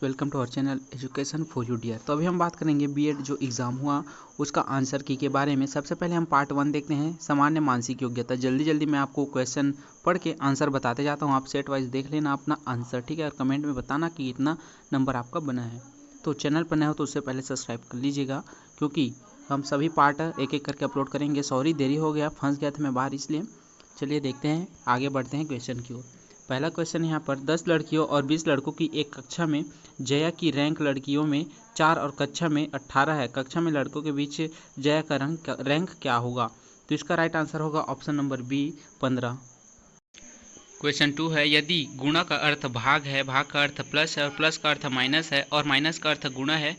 Welcome to our channel education for you dear. तो अभी हम बात करेंगे बीएड जो एग्ज़ाम हुआ उसका आंसर की के बारे में। सबसे पहले हम पार्ट 1 देखते हैं, सामान्य मानसिक योग्यता। जल्दी मैं आपको क्वेश्चन पढ़ के आंसर बताते जाता हूँ, आप सेट वाइज देख लेना अपना आंसर, ठीक है। और कमेंट में बताना कि इतना नंबर आपका बना है। तो चैनल पर नए हो तो उससे पहले सब्सक्राइब कर लीजिएगा, क्योंकि हम सभी पार्ट एक एक करके अपलोड करेंगे। सॉरी देरी हो गया, फंस गया था मैं बाहर, इसलिए। चलिए देखते हैं, आगे बढ़ते हैं क्वेश्चन की ओर। पहला क्वेश्चन यहाँ पर 10 लड़कियों और 20 लड़कों की एक कक्षा में जया की रैंक लड़कियों में 4 और कक्षा में 18 है। कक्षा में लड़कों के बीच जया का रैंक क्या होगा? तो इसका राइट आंसर होगा ऑप्शन नंबर बी, 15। क्वेश्चन 2 है, यदि गुणा का अर्थ भाग है, भाग का अर्थ प्लस है और प्लस का अर्थ माइनस है और माइनस का अर्थ गुणा है,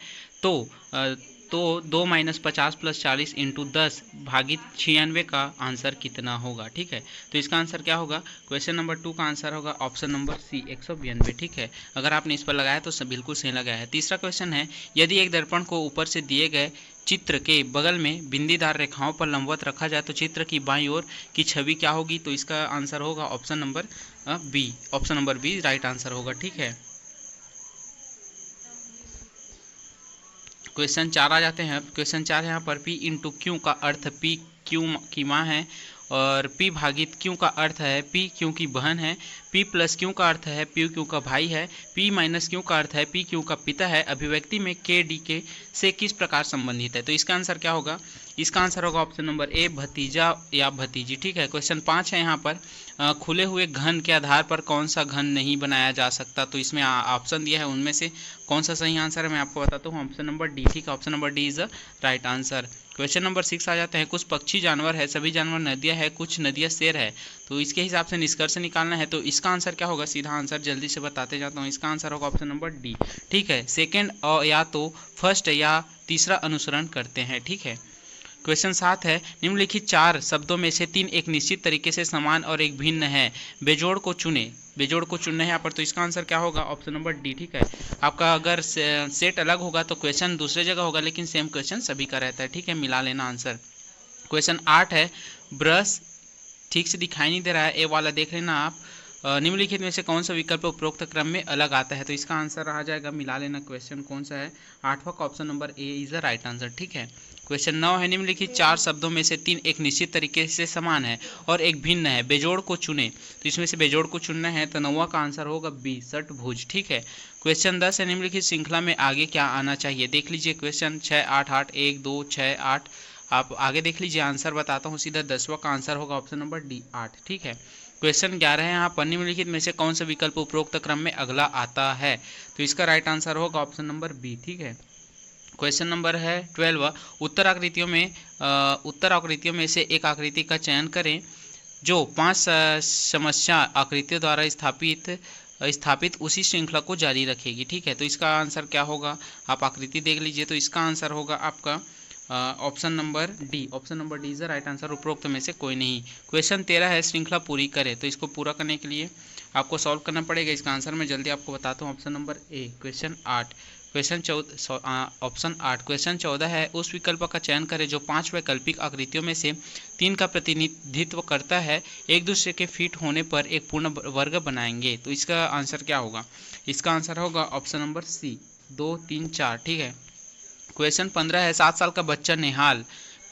तो 2 माइनस 50 प्लस 40 इंटू 10 भागित 96 का आंसर कितना होगा? ठीक है, तो इसका आंसर क्या होगा? क्वेश्चन नंबर 2 का आंसर होगा ऑप्शन नंबर सी, 192। ठीक है, अगर आपने इस पर लगाया तो बिल्कुल सही लगाया है। तीसरा क्वेश्चन है, यदि एक दर्पण को ऊपर से दिए गए चित्र के बगल में बिंदीदार रेखाओं पर लंबवत रखा जाए तो चित्र की बाईं ओर की छवि क्या होगी? तो इसका आंसर होगा option number B, option number B right answer होगा। ठीक है, क्वेश्चन 4 आ जाते हैं। क्वेश्चन 4 यहाँ पर P इंटू क्यू का अर्थ P क्यू की माँ है और P भागित क्यू का अर्थ है P क्यू की बहन है, P प्लस क्यू का अर्थ है P क्यू का भाई है, P माइनस क्यू का अर्थ है P क्यू का पिता है। अभिव्यक्ति में K D के से किस प्रकार संबंधित है? तो इसका आंसर क्या होगा? इसका आंसर होगा ऑप्शन नंबर ए, भतीजा या भतीजी। ठीक है, क्वेश्चन 5 है यहाँ पर, खुले हुए घन के आधार पर कौन सा घन नहीं बनाया जा सकता? तो इसमें ऑप्शन दिया है, उनमें से कौन सा सही आंसर है मैं आपको बताता हूँ, ऑप्शन नंबर डी। ठीक है, option number D is the right answer. Question number 6 आ जाते हैं, कुछ पक्षी जानवर है, सभी जानवर नदियाँ है, कुछ नदियाँ शेर है, तो इसके हिसाब से निष्कर्ष निकालना है। तो इसका आंसर क्या होगा? सीधा आंसर जल्दी से बताते जाता हूँ, इसका आंसर होगा ऑप्शन नंबर डी। ठीक है, सेकेंड या तो फर्स्ट या तीसरा अनुसरण करते हैं। ठीक है, क्वेश्चन 7 है, निम्नलिखित 4 शब्दों में से 3 एक निश्चित तरीके से समान और एक भिन्न है, बेजोड़ को चुने। बेजोड़ को चुनना है यहाँ पर, तो इसका आंसर क्या होगा? Option number D. ठीक है, आपका अगर सेट अलग होगा तो क्वेश्चन दूसरे जगह होगा, लेकिन सेम क्वेश्चन सभी का रहता है। ठीक है, मिला लेना आंसर। क्वेश्चन 8 है, ब्रश ठीक से दिखाई नहीं दे रहा है, ए वाला देख लेना आप। निम्नलिखित में से कौन सा विकल्प उपरोक्त क्रम में अलग आता है? तो इसका आंसर आ जाएगा, मिला लेना क्वेश्चन कौन सा है, 8वां का option number A is the right answer. ठीक है, क्वेश्चन 9 है, निम्नलिखित 4 शब्दों में से 3 एक निश्चित तरीके से समान है और एक भिन्न है, बेजोड़ को चुने। तो इसमें से बेजोड़ को चुनना है, तो 9वां का आंसर होगा बी, षटभुज। ठीक है, क्वेश्चन 10 है, निम्नलिखित श्रृंखला में आगे क्या आना चाहिए? देख लीजिए क्वेश्चन 6, 8, 8, 1, 2, 6, 8, आप आगे देख लीजिए, आंसर बताता हूँ सीधा। 10वां का आंसर होगा ऑप्शन नंबर डी, 8। ठीक है, क्वेश्चन 11 है, यहाँ पर निम्नलिखित में से कौन सा विकल्प उपरोक्त क्रम में अगला आता है? तो इसका राइट आंसर होगा ऑप्शन नंबर बी। ठीक है, क्वेश्चन नंबर है 12, उत्तर आकृतियों में से एक आकृति का चयन करें जो 5 समस्या आकृतियों द्वारा स्थापित उसी श्रृंखला को जारी रखेगी। ठीक है, तो इसका आंसर क्या होगा? आप आकृति देख लीजिए, तो इसका आंसर होगा आपका option number D, option number D is the right answer, उपरोक्त में से कोई नहीं। क्वेश्चन 13 है, श्रृंखला पूरी करें। तो इसको पूरा करने के लिए आपको सॉल्व करना पड़ेगा। इसका आंसर मैं जल्दी आपको बताता हूँ, ऑप्शन नंबर ए, क्वेश्चन 8। Question 14, option 8। क्वेश्चन 14 है, उस विकल्प का चयन करें जो 5 वैकल्पिक आकृतियों में से 3 का प्रतिनिधित्व करता है, एक दूसरे के फिट होने पर एक पूर्ण वर्ग बनाएंगे। तो इसका आंसर क्या होगा? इसका आंसर होगा ऑप्शन नंबर सी, 2, 3, 4। ठीक है, क्वेश्चन 15 है, 7 साल का बच्चा निहाल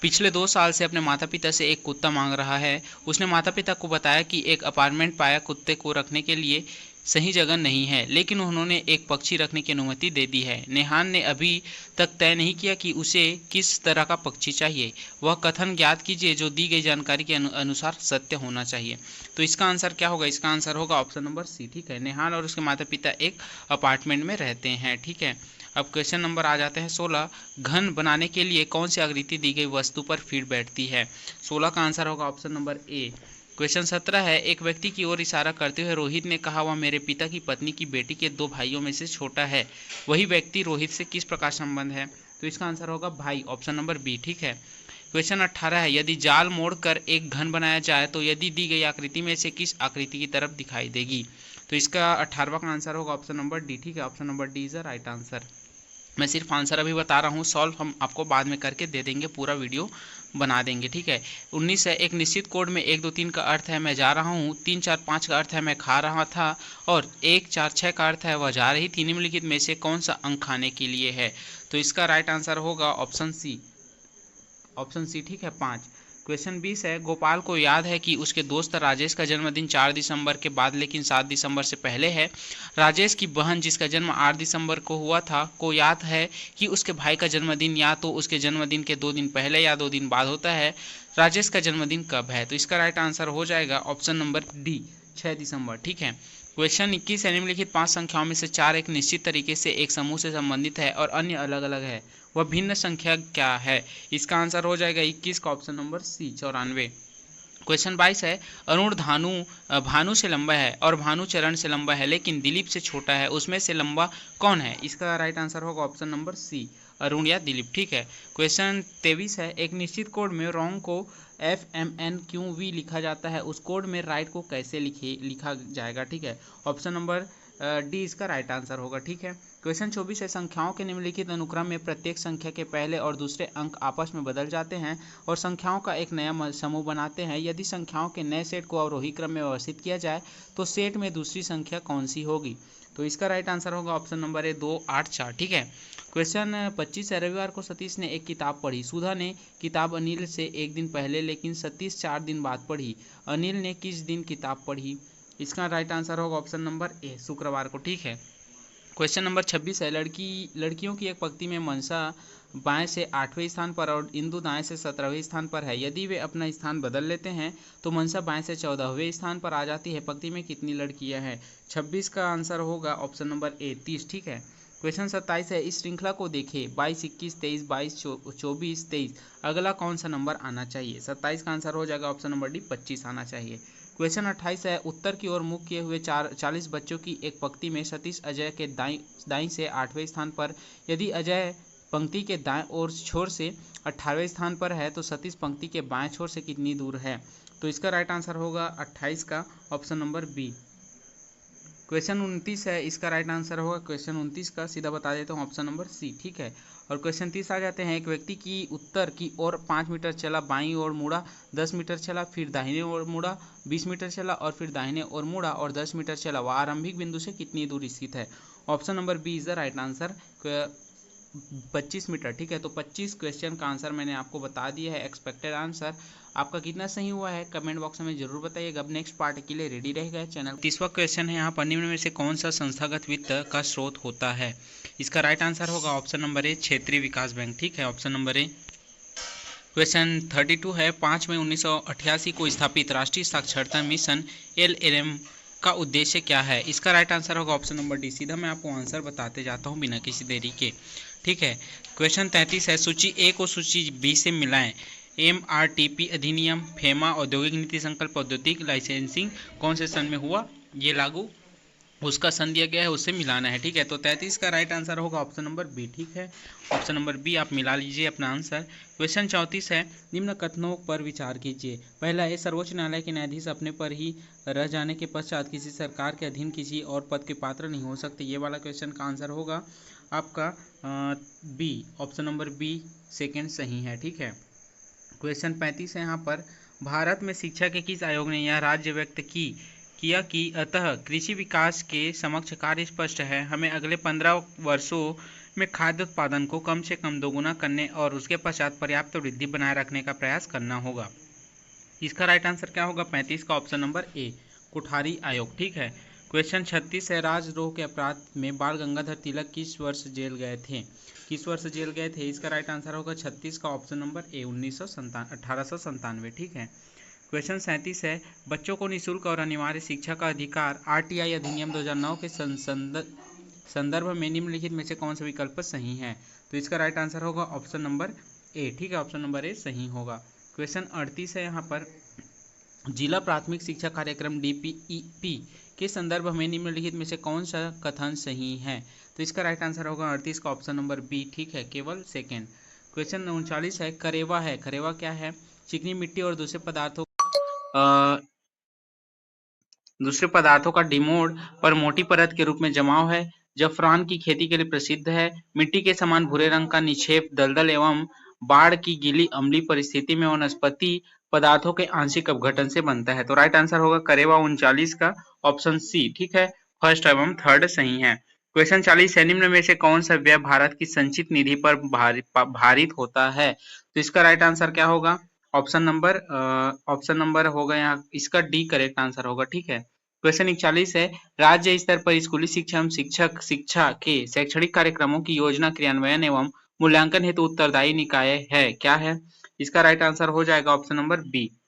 पिछले 2 साल से अपने माता पिता से एक कुत्ता मांग रहा है। उसने माता पिता को बताया कि एक अपार्टमेंट पाया कुत्ते को रखने के लिए सही जगह नहीं है, लेकिन उन्होंने एक पक्षी रखने की अनुमति दे दी है। नेहान ने अभी तक तय नहीं किया कि उसे किस तरह का पक्षी चाहिए। वह कथन ज्ञात कीजिए जो दी गई जानकारी के अनुसार सत्य होना चाहिए। तो इसका आंसर क्या होगा? इसका आंसर होगा ऑप्शन नंबर सी। ठीक है, नेहान और उसके माता पिता एक अपार्टमेंट में रहते हैं। ठीक है, अब क्वेश्चन नंबर आ जाते हैं 16, घन बनाने के लिए कौन सी आकृति दी गई वस्तु पर फिट बैठती है? 16 का आंसर होगा ऑप्शन नंबर ए। क्वेश्चन 17 है, एक व्यक्ति की ओर इशारा करते हुए रोहित ने कहा, वह मेरे पिता की पत्नी की बेटी के 2 भाइयों में से छोटा है। वही व्यक्ति रोहित से किस प्रकार संबंध है? तो इसका आंसर होगा भाई, ऑप्शन नंबर बी। ठीक है, क्वेश्चन 18 है, यदि जाल मोड़कर एक घन बनाया जाए तो यदि दी गई आकृति में से किस आकृति की तरफ दिखाई देगी? तो इसका 18वां का आंसर होगा ऑप्शन नंबर डी। ठीक है, option number D is the right answer. मैं सिर्फ आंसर अभी बता रहा हूँ, सॉल्व हम आपको बाद में करके दे देंगे, पूरा वीडियो बना देंगे, ठीक है। 19 है, एक निश्चित कोड में 1 2 3 का अर्थ है मैं जा रहा हूँ, 3 4 5 का अर्थ है मैं खा रहा था, और 1 4 6 का अर्थ है वह जा रही थी। निम्नलिखित में से कौन सा अंक खाने के लिए है? तो इसका राइट आंसर होगा ऑप्शन सी, ऑप्शन सी, ठीक है, 5। क्वेश्चन 20 है, गोपाल को याद है कि उसके दोस्त राजेश का जन्मदिन 4 दिसंबर के बाद लेकिन 7 दिसंबर से पहले है। राजेश की बहन जिसका जन्म 8 दिसंबर को हुआ था को याद है कि उसके भाई का जन्मदिन या तो उसके जन्मदिन के 2 दिन पहले या 2 दिन बाद होता है। राजेश का जन्मदिन कब है? तो इसका राइट आंसर हो जाएगा ऑप्शन नंबर डी, 6 दिसंबर, ठीक है। क्वेश्चन 21 है, निम्नलिखित 5 संख्याओं में से 4 एक निश्चित तरीके से एक समूह से संबंधित है और अन्य अलग अलग है, वह भिन्न संख्या क्या है? इसका आंसर हो जाएगा 21 का ऑप्शन नंबर सी, 94। क्वेश्चन 22 है, अरुण भानु से लंबा है और भानु चरण से लंबा है लेकिन दिलीप से छोटा है, उसमें से लंबा कौन है? इसका राइट आंसर होगा ऑप्शन नंबर सी, अरुण या दिलीप, ठीक है। क्वेश्चन 23 है, एक निश्चित कोड में रॉन्ग को FMNQV लिखा जाता है, उस कोड में राइट को कैसे लिखा जाएगा, ठीक है। ऑप्शन नंबर डी इसका राइट आंसर होगा, ठीक है। क्वेश्चन 24 है, संख्याओं के निम्नलिखित अनुक्रम में प्रत्येक संख्या के पहले और दूसरे अंक आपस में बदल जाते हैं और संख्याओं का एक नया समूह बनाते हैं। यदि संख्याओं के नए सेट को अवरोही क्रम में व्यवस्थित किया जाए तो सेट में दूसरी संख्या कौन सी होगी? तो इसका राइट आंसर होगा ऑप्शन नंबर ए, 2 8 4, ठीक है। क्वेश्चन 25 है, रविवार को सतीश ने एक किताब पढ़ी। सुधा ने किताब अनिल से एक दिन पहले लेकिन सतीश 4 दिन बाद पढ़ी। अनिल ने किस दिन किताब पढ़ी? इसका राइट आंसर होगा ऑप्शन नंबर ए, शुक्रवार को, ठीक है। क्वेश्चन नंबर 26 है, लड़कियों की एक पंक्ति में मनसा बाएं से 8वें स्थान पर और इंदु दाएं से 17वें स्थान पर है। यदि वे अपना स्थान बदल लेते हैं तो मनसा बाएं से 14वें स्थान पर आ जाती है। पंक्ति में कितनी लड़कियां हैं? 26 का आंसर होगा ऑप्शन नंबर ए, 30, ठीक है। क्वेश्चन 27 है, इस श्रृंखला को देखें, 22 21 23 22 24 23, अगला कौन सा नंबर आना चाहिए? 27 का आंसर हो जाएगा ऑप्शन नंबर डी, 25 आना चाहिए। क्वेश्चन 28 है, उत्तर की ओर मुख किए हुए 40 बच्चों की एक पंक्ति में सतीश अजय के दाईं से 8वें स्थान पर, यदि अजय पंक्ति के दाएं ओर छोर से 18वें स्थान पर है तो सतीश पंक्ति के बाएं छोर से कितनी दूर है? तो इसका राइट आंसर होगा 28 का ऑप्शन नंबर बी। क्वेश्चन 29 है, इसका राइट आंसर होगा क्वेश्चन 29 का, सीधा बता देता हूँ, ऑप्शन नंबर सी, ठीक है। और क्वेश्चन 30 आ जाते हैं, एक व्यक्ति की उत्तर की ओर 5 मीटर चला, बाईं ओर मुड़ा, 10 मीटर चला, फिर दाहिने ओर मुड़ा, 20 मीटर चला और फिर दाहिने ओर मुड़ा और 10 मीटर चला, वह आरंभिक बिंदु से कितनी दूर स्थित है? Option number B is the right answer, 25 metre, ठीक है। तो 25 क्वेश्चन का आंसर मैंने आपको बता दिया है, एक्सपेक्टेड आंसर। आपका कितना सही हुआ है कमेंट बॉक्स में जरूर बताइएगा। अब नेक्स्ट पार्ट के लिए रेडी रहेगा चैनल। 30वां क्वेश्चन है यहाँ पर, निम्न में से कौन सा संस्थागत वित्त का स्रोत होता है? इसका राइट आंसर होगा ऑप्शन नंबर ए, क्षेत्रीय विकास बैंक, ठीक है, ऑप्शन नंबर ए। क्वेश्चन 32 है, 5 मई 1988 को स्थापित राष्ट्रीय साक्षरता मिशन LLM का उद्देश्य क्या है? इसका राइट आंसर होगा ऑप्शन नंबर डी। सीधा मैं आपको आंसर बताते जाता हूँ बिना किसी देरी के, ठीक है। क्वेश्चन 33 है, सूची ए को सूची बी से मिलाएं। MRTP अधिनियम, फेमा औद्योगिक नीति संकल्प औद्योगिक लाइसेंसिंग कौन से सन में हुआ ये लागू, उसका सन दिया गया है, उससे मिलाना है, ठीक है। तो 33 का राइट आंसर होगा ऑप्शन नंबर बी, ठीक है, ऑप्शन नंबर बी आप मिला लीजिए अपना आंसर। क्वेश्चन 34 है, निम्न कथनों पर विचार कीजिए। पहला है, सर्वोच्च न्यायालय के न्यायाधीश अपने पर ही रह जाने के पश्चात किसी सरकार के अधीन किसी और पद के पात्र नहीं हो सकते। ये वाला क्वेश्चन का आंसर होगा आपका B, option number B second सही है, ठीक है। क्वेश्चन 35 है यहाँ पर, भारत में शिक्षा के किस आयोग ने यह राज्य व्यक्त किया कि अतः कृषि विकास के समक्ष कार्य स्पष्ट है, हमें अगले 15 वर्षों में खाद्य उत्पादन को कम से कम दोगुना करने और उसके पश्चात पर्याप्त वृद्धि बनाए रखने का प्रयास करना होगा। इसका राइट आंसर क्या होगा? 35 का ऑप्शन नंबर ए, कोठारी आयोग, ठीक है। क्वेश्चन 36 है, राजद्रोह के अपराध में बाल गंगाधर तिलक किस वर्ष जेल गए थे? किस वर्ष जेल गए थे? इसका राइट आंसर होगा 36 का ऑप्शन नंबर ए, 1897, ठीक है। क्वेश्चन 37 है, बच्चों को निःशुल्क और अनिवार्य शिक्षा का अधिकार RTI अधिनियम 2009 के संदर्भ में निम्नलिखित में से कौन सा विकल्प सही है? तो इसका राइट आंसर होगा ऑप्शन नंबर ए, ठीक है, ऑप्शन नंबर ए सही होगा। क्वेश्चन 38 है यहाँ पर, जिला प्राथमिक शिक्षा कार्यक्रम DPEP के संदर्भ में निम्नलिखित में से कौन सा कथन सही है? तो इसका राइट आंसर होगा 38 का ऑप्शन नंबर बी, ठीक है, केवल सेकेंड। क्वेश्चन 39 है, करेवा है, करेवा क्या है? चिकनी मिट्टी और दूसरे पदार्थों का डिमोड पर मोटी परत के रूप में जमाव है। जफरान की खेती के लिए प्रसिद्ध है। मिट्टी के समान भूरे रंग का निक्षेप दलदल एवं बाढ़ की गीली अम्लीय परिस्थिति में वनस्पति पदार्थों के आंशिक अपघटन से बनता है। तो राइट आंसर होगा करेवा 39 का ऑप्शन सी। ठीक है, फर्स्ट एवं थर्ड सही है। क्वेश्चन 40 है, निम्न में से कौन सा व्यय भारत की संचित निधि पर भारित होता है? तो इसका राइट आंसर क्या होगा? ऑप्शन नंबर होगा यहाँ इसका डी करेक्ट आंसर होगा। ठीक है। क्वेश्चन 41 है, राज्य स्तर पर स्कूली शिक्षा एवं शिक्षक शिक्षा के शैक्षणिक कार्यक्रमों की योजना क्रियान्वयन एवं मूल्यांकन हेतु उत्तरदायी निकाय है, क्या है? इसका राइट आंसर हो जाएगा ऑप्शन नंबर बी।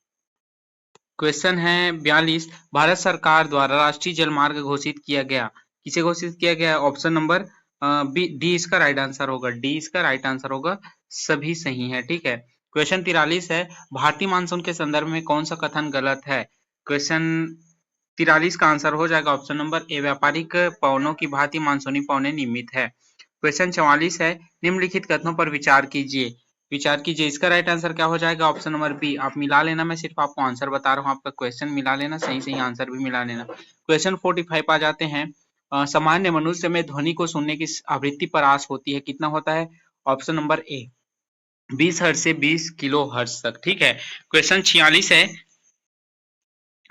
क्वेश्चन है 42, भारत सरकार द्वारा राष्ट्रीय जल मार्ग घोषित किया गया, किसे घोषित किया गया? ऑप्शन नंबर बी, डी इसका राइट आंसर होगा। डी इसका राइट आंसर होगा, सभी सही है। ठीक है। क्वेश्चन 43 है, भारतीय मानसून के संदर्भ में कौन सा कथन गलत है? क्वेश्चन 43 का आंसर हो जाएगा ऑप्शन नंबर ए, व्यापारिक पवनों की भांति मानसूनी पवनें नियमित है। क्वेश्चन 44 है, निम्नलिखित कथनों पर विचार कीजिए। इसका राइट आंसर क्या हो जाएगा? Option number B. आप मिला लेना, मैं सिर्फ आपको आंसर बता रहा हूँ, आपका क्वेश्चन मिला लेना, सही आंसर भी मिला लेना। क्वेश्चन 45 आ जाते हैं, सामान्य मनुष्य में ध्वनि को सुनने की आवृत्ति पर आस होती है, कितना होता है? ऑप्शन नंबर ए, 20 हर्ट्ज से 20 किलो हर्ट्ज तक। ठीक है। क्वेश्चन 46 है,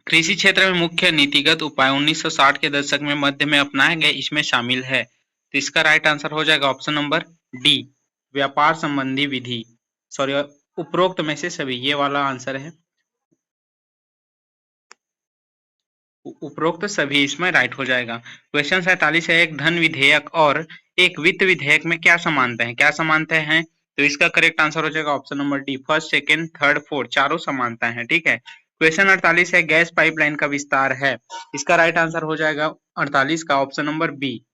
कृषि क्षेत्र में मुख्य नीतिगत उपाय 1960 के दशक में मध्य में अपनाए गए, इसमें शामिल है। तो इसका राइट आंसर हो जाएगा ऑप्शन नंबर डी, व्यापार संबंधी विधि। सॉरी, उपरोक्त में से सभी, ये वाला आंसर है, उपरोक्त सभी इसमें राइट हो जाएगा। क्वेश्चन 47 है, एक धन विधेयक और एक वित्त विधेयक में क्या समानता है? क्या समानता है? तो इसका करेक्ट आंसर हो जाएगा option number D, first second third fourth, चारों समानता है। ठीक है। क्वेश्चन 48 है, गैस पाइपलाइन का विस्तार है, इसका राइट आंसर हो जाएगा 48 का option number B,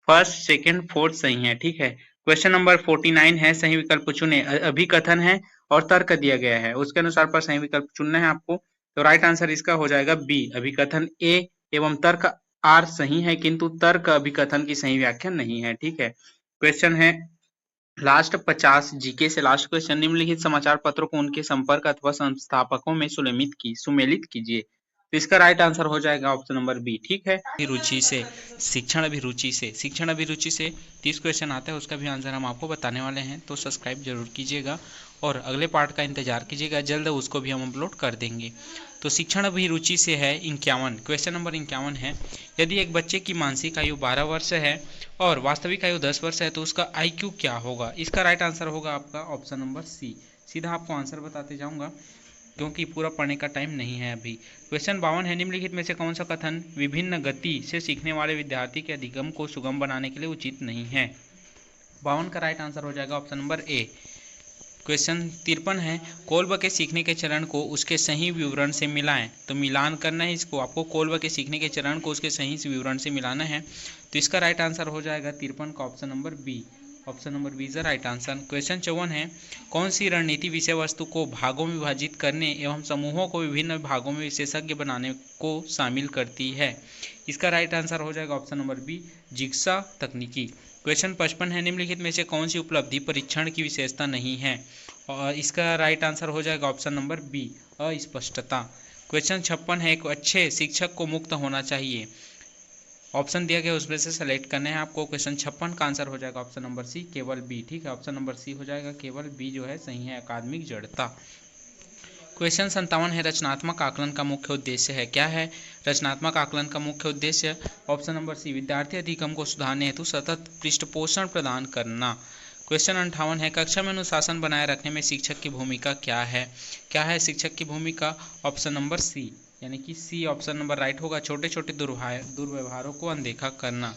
first second fourth सही है। ठीक है। क्वेश्चन नंबर 49 है, सही विकल्प चुने, अभिकथन है और तर्क दिया गया है, उसके अनुसार पर सही विकल्प चुनना है आपको। तो राइट आंसर इसका हो जाएगा बी, अभिकथन ए एवं तर्क आर सही है, किंतु तर्क अभिकथन की सही व्याख्या नहीं है। ठीक है। क्वेश्चन है लास्ट 50 जीके से लास्ट क्वेश्चन, निम्नलिखित समाचार पत्रों को उनके संपर्क अथवा संस्थापकों में सुमेलित कीजिए। तो इसका राइट आंसर हो जाएगा ऑप्शन नंबर बी। ठीक है। रुचि से शिक्षण अभिरुचि से 30 क्वेश्चन आता है, उसका भी आंसर हम आपको बताने वाले हैं, तो सब्सक्राइब जरूर कीजिएगा और अगले पार्ट का इंतजार कीजिएगा, जल्द उसको भी हम अपलोड कर देंगे। तो शिक्षण अभिरुचि से है 51, क्वेश्चन नंबर 51 है, यदि एक बच्चे की मानसिक आयु 12 वर्ष है और वास्तविक आयु 10 वर्ष है तो उसका IQ क्या होगा? इसका राइट आंसर होगा आपका ऑप्शन नंबर सी। सीधा आपको आंसर बताते जाऊंगा क्योंकि पूरा पढ़ने का टाइम नहीं है अभी। क्वेश्चन 52 है, निम्नलिखित में से कौन सा कथन विभिन्न गति से सीखने वाले विद्यार्थी के अधिगम को सुगम बनाने के लिए उचित नहीं है? 52 का राइट आंसर हो जाएगा ऑप्शन नंबर ए। क्वेश्चन 53 है, कोल्ब के सीखने के चरण को उसके सही विवरण से मिलाएं। तो मिलान करना है इसको आपको, कोल्ब के सीखने के चरण को उसके सही विवरण से मिलाना है। तो इसका राइट आंसर हो जाएगा 53 का option number B. Option number B is the right answer. Question 54 है, कौन सी रणनीति विषय वस्तु को भागों में विभाजित करने एवं समूहों को विभिन्न भागों में विशेषज्ञ बनाने को शामिल करती है? इसका राइट आंसर हो जाएगा ऑप्शन नंबर बी, जिग्सा तकनीकी। क्वेश्चन 55 है, निम्नलिखित में से कौन सी उपलब्धि परीक्षण की विशेषता नहीं है? और इसका राइट आंसर हो जाएगा ऑप्शन नंबर बी, अस्पष्टता। क्वेश्चन 56 है, एक अच्छे शिक्षक को मुक्त होना चाहिए, ऑप्शन दिया गया उसमें से सेलेक्ट करने हैं आपको। क्वेश्चन 56 का आंसर हो जाएगा ऑप्शन नंबर सी, केवल बी। ठीक है, ऑप्शन नंबर सी हो जाएगा, केवल बी जो है सही है, अकादमिक जड़ता। क्वेश्चन 57 है, रचनात्मक आकलन का मुख्य उद्देश्य है, क्या है? रचनात्मक आकलन का मुख्य उद्देश्य ऑप्शन नंबर सी, विद्यार्थी अधिगम को सुधारने हेतु सतत पृष्ठपोषण प्रदान करना। क्वेश्चन 58 है, कक्षा में अनुशासन बनाए रखने में शिक्षक की भूमिका क्या है? क्या है शिक्षक की भूमिका? ऑप्शन नंबर सी, यानी कि सी ऑप्शन नंबर राइट होगा, छोटे छोटे दुर्व्यवहारों को अनदेखा करना।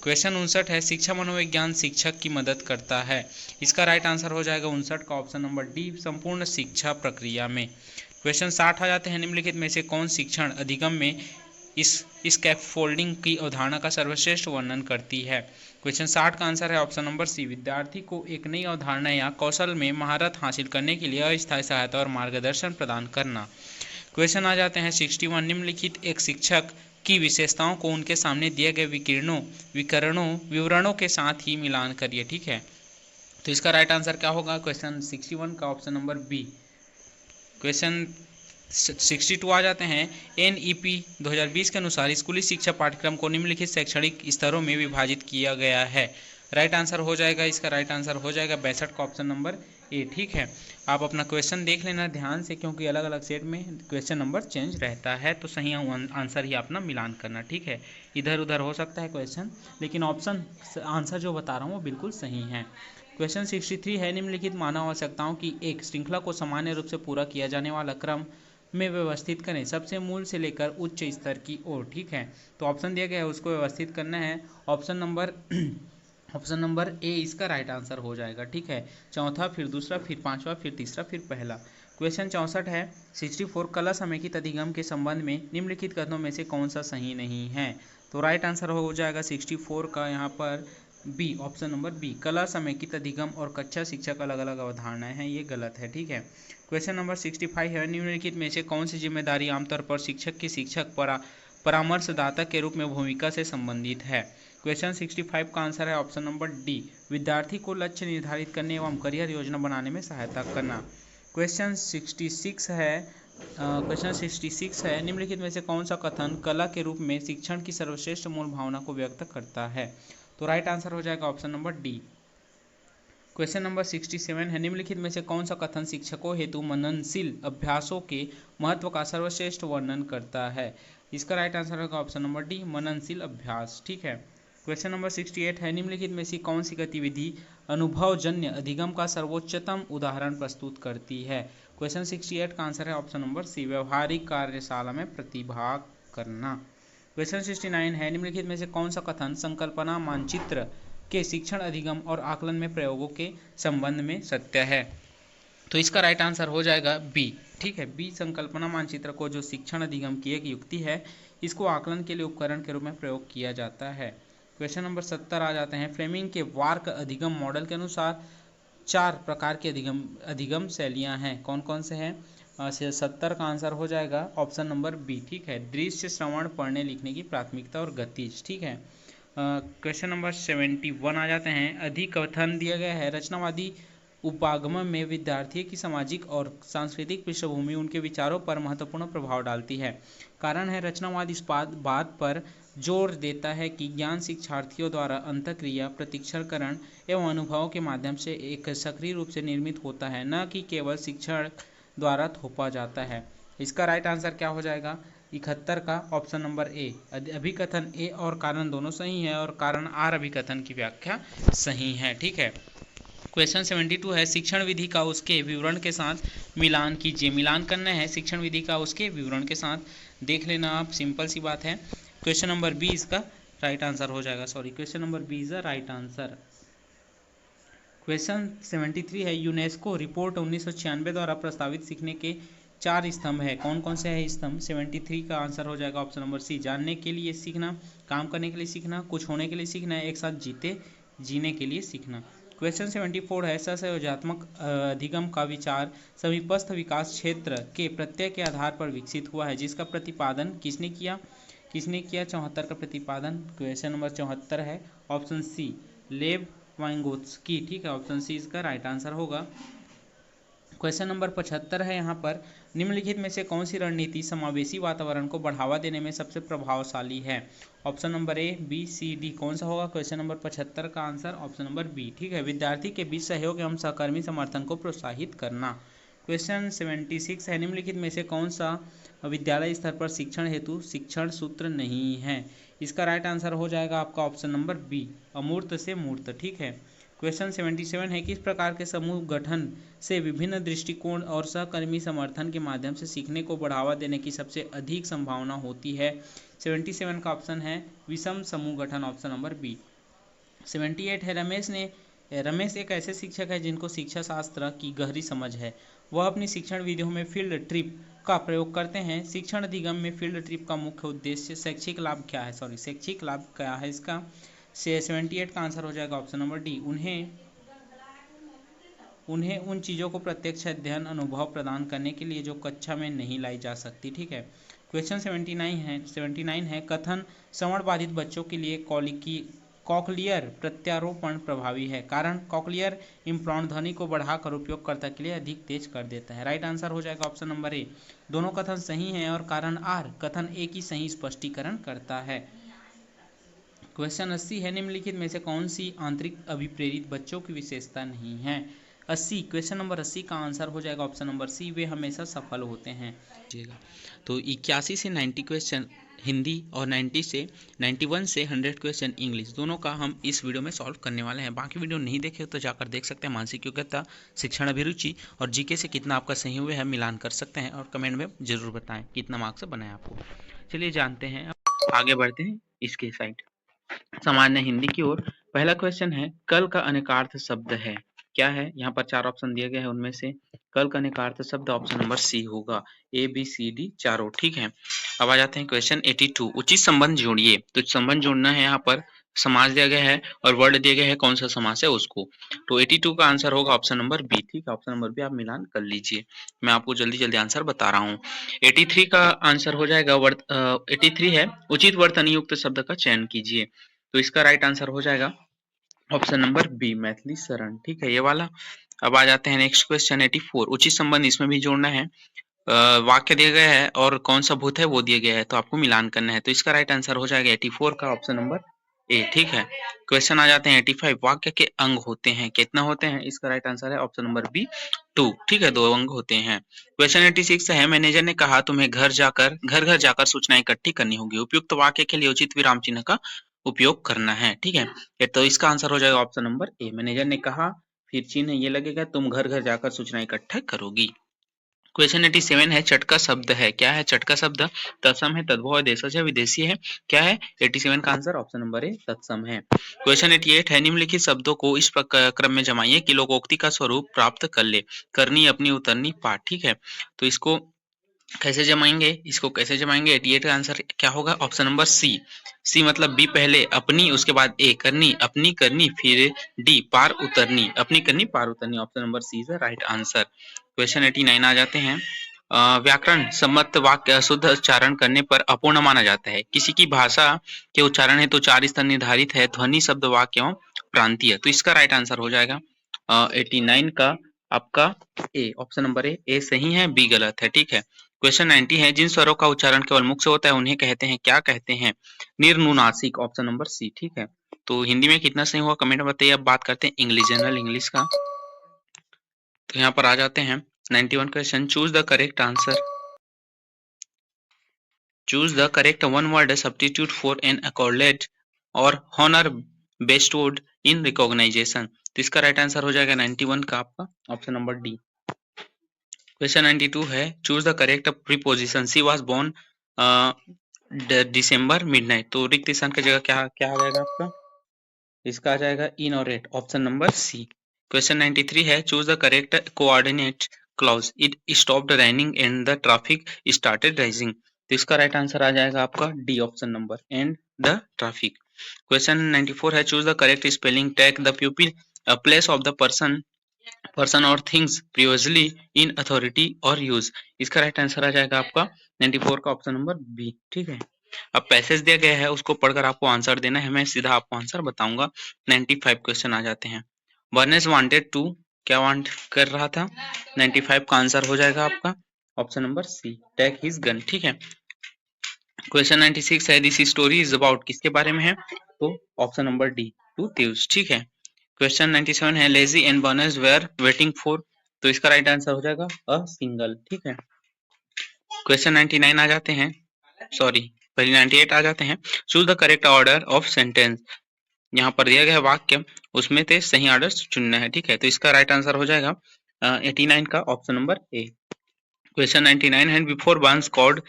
क्वेश्चन 59 है, शिक्षा मनोविज्ञान शिक्षक की मदद करता है, इसका राइट आंसर हो जाएगा 59 का ऑप्शन नंबर डी, संपूर्ण शिक्षा प्रक्रिया में। क्वेश्चन 60 आ जाते हैं, निम्नलिखित में से कौन शिक्षण अधिगम में इस स्कैफोल्डिंग की अवधारणा का सर्वश्रेष्ठ वर्णन करती है? क्वेश्चन 60 का आंसर है ऑप्शन नंबर सी, विद्यार्थी को एक नई अवधारणा या कौशल में महारत हासिल करने के लिए अस्थायी सहायता और मार्गदर्शन प्रदान करना। क्वेश्चन आ जाते हैं 61, निम्नलिखित एक शिक्षक की विशेषताओं को उनके सामने दिए गए विवरणों के साथ ही मिलान करिए। ठीक है, तो इसका राइट आंसर क्या होगा? क्वेश्चन 61 का ऑप्शन नंबर बी। क्वेश्चन 62 आ जाते हैं। NEP 2020 के अनुसार स्कूली शिक्षा पाठ्यक्रम को निम्नलिखित शैक्षणिक स्तरों में विभाजित किया गया है। राइट आंसर हो जाएगा, इसका राइट आंसर हो जाएगा 62 का ऑप्शन नंबर ए। ठीक है, आप अपना क्वेश्चन देख लेना ध्यान से, क्योंकि अलग अलग सेट में क्वेश्चन नंबर चेंज रहता है, तो सही आंसर ही अपना मिलान करना। ठीक है, इधर उधर हो सकता है क्वेश्चन, लेकिन ऑप्शन आंसर जो बता रहा हूँ वो बिल्कुल सही है। क्वेश्चन 63 है, निम्नलिखित मानव आवश्यकताओं की एक श्रृंखला को सामान्य रूप से पूरा किया जाने वाला क्रम में व्यवस्थित करें, सबसे मूल से लेकर उच्च स्तर की ओर। ठीक है, तो ऑप्शन दिया गया है उसको व्यवस्थित करना है। ऑप्शन नंबर ए इसका राइट आंसर हो जाएगा। ठीक है, चौथा, फिर दूसरा, फिर पांचवा, फिर तीसरा, फिर पहला। क्वेश्चन 64 है, 64 कला समेकित अधिगम के संबंध में निम्नलिखित कथनों में से कौन सा सही नहीं है। तो राइट आंसर हो जाएगा 64 का यहाँ पर बी, ऑप्शन नंबर बी, कला समेकित अधिगम और कक्षा शिक्षक अलग अलग अवधारणाएं हैं, ये गलत है। ठीक है, क्वेश्चन नंबर 65 है, निम्नलिखित में से कौन सी जिम्मेदारी आमतौर पर शिक्षक की परामर्शदाता के रूप में भूमिका से संबंधित है। क्वेश्चन 65 का आंसर है ऑप्शन नंबर डी, विद्यार्थी को लक्ष्य निर्धारित करने एवं करियर योजना बनाने में सहायता करना। क्वेश्चन 66 है, निम्नलिखित में से कौन सा कथन कला के रूप में शिक्षण की सर्वश्रेष्ठ मूल भावना को व्यक्त करता है। तो राइट आंसर हो जाएगा option number D. Question number 67 है, निम्नलिखित में से कौन सा कथन शिक्षकों हेतु मननशील अभ्यासों के महत्व का सर्वश्रेष्ठ वर्णन करता है। इसका राइट आंसर होगा ऑप्शन नंबर डी, मननशील अभ्यास। ठीक है, क्वेश्चन नंबर 68 है, निम्नलिखित में से कौन सी गतिविधि अनुभवजन्य अधिगम का सर्वोच्चतम उदाहरण प्रस्तुत करती है। क्वेश्चन 68 का आंसर है ऑप्शन नंबर सी, व्यवहारिक कार्यशाला में प्रतिभाग करना। क्वेश्चन 69 है, निम्नलिखित में से कौन सा कथन संकल्पना मानचित्र के शिक्षण अधिगम और आकलन में प्रयोगों के संबंध में सत्य है। तो इसका राइट आंसर हो जाएगा बी। ठीक है, बी, संकल्पना मानचित्र को जो शिक्षण अधिगम की एक युक्ति है, इसको आकलन के लिए उपकरण के रूप में प्रयोग किया जाता है। क्वेश्चन नंबर 70 आ जाते हैं, फ्लेमिंग के वार्क अधिगम मॉडल के अनुसार 4 प्रकार की अधिगम शैलियाँ हैं, कौन कौन से हैं। 70 का आंसर हो जाएगा ऑप्शन नंबर बी। ठीक है, दृश्य, श्रवण, पढ़ने लिखने की प्राथमिकता और गतिज। ठीक है, क्वेश्चन नंबर 71 आ जाते हैं, अधिकथन दिया गया है, रचनावादी उपागम में विद्यार्थियों की सामाजिक और सांस्कृतिक पृष्ठभूमि उनके विचारों पर महत्वपूर्ण प्रभाव डालती है। कारण है, रचनावाद इस बात पर जोर देता है कि ज्ञान शिक्षार्थियों द्वारा अंतःक्रिया, प्रशिक्षणकरण एवं अनुभवों के माध्यम से एक सक्रिय रूप से निर्मित होता है, न कि केवल शिक्षण द्वारा थोपा जाता है। इसका राइट आंसर क्या हो जाएगा, 71 का ऑप्शन नंबर ए, अभिकथन ए और कारण दोनों सही है, और कारण आर अभिकथन की व्याख्या सही है। ठीक है, क्वेश्चन 72 है, शिक्षण विधि का उसके विवरण के साथ मिलान कीजिए। मिलान करना है शिक्षण विधि का उसके विवरण के साथ, देख लेना आप, सिंपल सी बात है। क्वेश्चन नंबर बी इसका राइट आंसर हो जाएगा, question number B is the right answer. Question 73 है, यूनेस्को रिपोर्ट 1996 द्वारा प्रस्तावित सीखने के 4 स्तंभ है, कौन कौन से है स्तंभ। 73 का आंसर हो जाएगा ऑप्शन नंबर सी, जानने के लिए सीखना, काम करने के लिए सीखना, कुछ होने के लिए सीखना, एक साथ जीने के लिए सीखना। क्वेश्चन 74 है, सहसंयोजनात्मक अधिगम का विचार समीपस्थ विकास क्षेत्र के प्रत्यय के आधार पर विकसित हुआ है, जिसका प्रतिपादन किसने किया। 74 का प्रतिपादन, क्वेश्चन नंबर 74 है ऑप्शन सी, लेव वाइंगोत्स्की। ठीक है, ऑप्शन सी इसका राइट आंसर होगा। क्वेश्चन नंबर 75 है, यहाँ पर निम्नलिखित में से कौन सी रणनीति समावेशी वातावरण को बढ़ावा देने में सबसे प्रभावशाली है। Option number A, B, C, D, कौन सा होगा। क्वेश्चन नंबर 75 का आंसर ऑप्शन नंबर बी। ठीक है, विद्यार्थी के बीच सहयोग एवं सहकर्मी समर्थन को प्रोत्साहित करना। क्वेश्चन 76 है, निम्नलिखित में से कौन सा विद्यालय स्तर पर शिक्षण हेतु शिक्षण सूत्र नहीं है। इसका राइट आंसर हो जाएगा आपका ऑप्शन नंबर बी, अमूर्त से मूर्त। ठीक है, क्वेश्चन 77 है, किस प्रकार के समूह गठन से विभिन्न दृष्टिकोण और सहकर्मी समर्थन के माध्यम से सीखने को बढ़ावा देने की सबसे अधिक संभावना होती है। 77 का ऑप्शन है विषम समूह गठन, ऑप्शन नंबर बी। 78 है, रमेश एक ऐसे शिक्षक है जिनको शिक्षा शास्त्र की गहरी समझ है। वह अपनी शिक्षण विधियों में फील्ड ट्रिप का प्रयोग करते हैं। शिक्षण अधिगम में फील्ड ट्रिप का मुख्य उद्देश्य शैक्षिक लाभ क्या है इसका। 78 का आंसर हो जाएगा ऑप्शन नंबर डी, उन्हें उन चीज़ों को प्रत्यक्ष अध्ययन अनुभव प्रदान करने के लिए जो कक्षा में नहीं लाई जा सकती। ठीक है, क्वेश्चन 79 है, कथन श्रवण बाधित बच्चों के लिए कॉकलियर प्रत्यारोपण प्रभावी है, कारण कॉकलियर इम्प्लांट ध्वनि को बढ़ाकर उपयोगकर्ता के लिए अधिक तेज कर देता है। राइट आंसर हो जाएगा ऑप्शन नंबर ए। दोनों कथन सही हैं और कारण आर कथन ए की सही स्पष्टीकरण करता है। क्वेश्चन 80 है, निम्नलिखित में से कौन सी आंतरिक अभिप्रेरित बच्चों की विशेषता नहीं है? 80, क्वेश्चन नंबर 80 का आंसर हो जाएगा ऑप्शन नंबर सी, वे हमेशा सफल होते हैं। तो 81 से 90 क्वेश्चन हिंदी और 91 से 100 क्वेश्चन इंग्लिश, दोनों का हम इस वीडियो में सॉल्व करने वाले हैं। बाकी वीडियो नहीं देखे तो जाकर देख सकते हैं। मानसिक योग्यता, शिक्षण अभिरुचि और जीके से कितना आपका सही हुआ है मिलान कर सकते हैं और कमेंट में जरूर बताएं कितना मार्क्स बनाए आपको। चलिए जानते हैं, आगे बढ़ते हैं इसके साइड सामान्य हिंदी की ओर। पहला क्वेश्चन है, कल का अनेकार्थ शब्द है, क्या है? यहाँ पर 4 ऑप्शन दिए गए हैं, उनमें से कल का अनेकार्थ शब्द ऑप्शन नंबर सी होगा, ए बी सी डी चारों। ठीक है, अब आ जाते हैं क्वेश्चन 82, उचित संबंध जोड़िए। तो संबंध जोड़ना है, यहाँ पर समास दिया गया है और वर्ड दिया गया है, कौन सा समास है उसको। तो 82 का आंसर होगा ऑप्शन नंबर बी। ठीक है, ऑप्शन नंबर बी आप मिलान कर लीजिए, मैं आपको जल्दी जल्दी आंसर बता रहा हूँ। 83 का आंसर हो जाएगा 83 है, उचित वर्तनी युक्त शब्द का चयन कीजिए। तो इसका राइट आंसर हो जाएगा option number B, Maithili Sharan. ठीक है, ये वाला। अब आ जाते हैं नेक्स्ट क्वेश्चन 84, उचित संबंध इसमें भी जोड़ना है। वाक्य दिया गया है और कौन सा भूत है वो दिया गया है, तो आपको मिलान करना है। तो इसका राइट आंसर हो जाएगा 84 का ऑप्शन नंबर ए। ठीक है, क्वेश्चन आ जाते हैं 85, वाक्य के अंग होते हैं, कितना होते हैं? इसका राइट आंसर है ऑप्शन नंबर बी, 2। ठीक है, 2 अंग होते हैं। क्वेश्चन 86 है, मैनेजर ने कहा तुम्हें घर घर जाकर सूचना इकट्ठी करनी होगी, उपयुक्त वाक्य के लिए उचित विराम चिन्ह का उपयोग करना है। ठीक है, तो इसका आंसर हो जाएगा ऑप्शन नंबर ए, मैनेजर ने कहा, फिर चिन्ह ये लगेगा, तुम घर घर जाकर सूचना इकट्ठा करोगी। क्वेश्चन 87 है, चटका शब्द है, क्या है? चटका शब्द तत्सम है, तद्भव है, देशज है, विदेशी है, क्या है? 87 का आंसर ऑप्शन नंबर ए, तत्सम है। क्वेश्चन 88 है, निम्नलिखित शब्दों को इस क्रम में जमाइए कि लोकोक्ति का स्वरूप प्राप्त कर ले। करनी, अपनी, उतरनी, पाठ। ठीक है, तो इसको कैसे जमाएंगे? 88 का आंसर क्या होगा? ऑप्शन नंबर सी। सी मतलब बी पहले, अपनी, उसके बाद ए, करनी, अपनी करनी, फिर डी, पार उतरनी, अपनी करनी पार उतरनी। Option number C is the right answer. Question 89 आ जाते हैं, व्याकरण सम्मत वाक्य शुद्ध उच्चारण करने पर अपूर्ण माना जाता है। किसी की भाषा के उच्चारण हेतु 4 स्तर निर्धारित है, ध्वनि, शब्द, वाक्य एवं प्रांतीय। तो इसका राइट आंसर हो जाएगा 89 का आपका ए, ऑप्शन नंबर ए सही है, बी गलत है। ठीक है, क्वेश्चन 90 है, जिन स्वरों का उच्चारण केवल मुख से होता है उन्हें कहते हैं, क्या कहते हैं? निर्नुनासिक, ऑप्शन नंबर सी। ठीक है, तो हिंदी में कितना सही हुआ कमेंट में बताइए। अब बात करते हैं इंग्लिश, जनरल इंग्लिश का। तो यहाँ पर आ जाते हैं 91 question, choose the correct answer. Choose the correct one word substitute for an accolade और honor bestowed इन रिकॉग्नाइजेशन। तो इसका राइट आंसर हो जाएगा 91 का आपका ऑप्शन नंबर डी। क्वेश्चन 92 है, choose the correct preposition, she was born December midnight. तो रिक्त स्थान की जगह क्या क्या आ जाएगा आपका? इसका आ जाएगा इन और at, option number C. Question 93 है, choose the correct coordinate clause, it stopped raining and the traffic started rising. तो इसका राइट आंसर आ जाएगा आपका D, option number and the traffic. Question 94 है, choose the correct spelling, take the pupil place of the person और things previously in authority और use. इसका right answer आ जाएगा आपका 94 का ऑप्शन नंबर बी। ठीक है, अब पैसेज दिया गया है उसको पढ़कर आपको आंसर देना है, मैं सीधा आपको आंसर बताऊंगा। 95 क्वेश्चन आ जाते हैं, बर्नेस वांटेड टू, क्या वांट कर रहा था? 95 का आंसर हो जाएगा आपका option number C, take his gun. ठीक है, क्वेश्चन 96 है, दिस स्टोरी इज अबाउट, किसके बारे में है? तो option number D, two thieves. ठीक है, क्वेश्चन 97 है, lazy and burners were waiting for. तो इसका राइट आंसर हो जाएगा अ सिंगल। ठीक है, क्वेश्चन 99 आ जाते हैं, सॉरी पहले 98 आ जाते हैं, choose the correct order of sentence. यहाँ पर दिया गया वाक्य उसमें से सही ऑर्डर चुनना है। ठीक है, तो इसका राइट आंसर हो जाएगा 89 का ऑप्शन नंबर ए। क्वेश्चन 99 है, before once called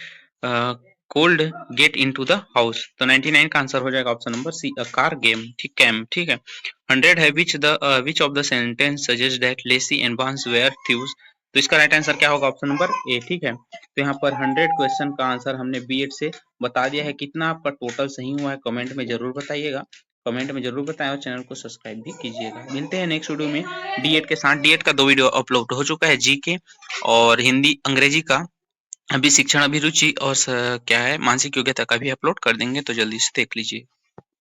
cold get into the house. तो 99 का आंसर हो जाएगा option number C, a car game. ठीक है, 100 है, which of the sentence suggest that lacy and bans were thieves. तो इसका राइट आंसर क्या होगा? Option number A. ठीक है, तो यहाँ पर 100 क्वेश्चन का आंसर हमने बी8 से बता दिया है। कितना आपका टोटल सही हुआ है कमेंट में जरूर बताइएगा, कमेंट में जरूर बताएं और चैनल को सब्सक्राइब भी कीजिएगा। मिलते हैं नेक्स्ट वीडियो में डी8 के साथ। डी8 का 2 वीडियो अपलोड हो चुका है, जीके और हिंदी अंग्रेजी का, अभी शिक्षण अभिरुचि और क्या है मानसिक योग्यता का भी अपलोड कर देंगे, तो जल्दी से देख लीजिए।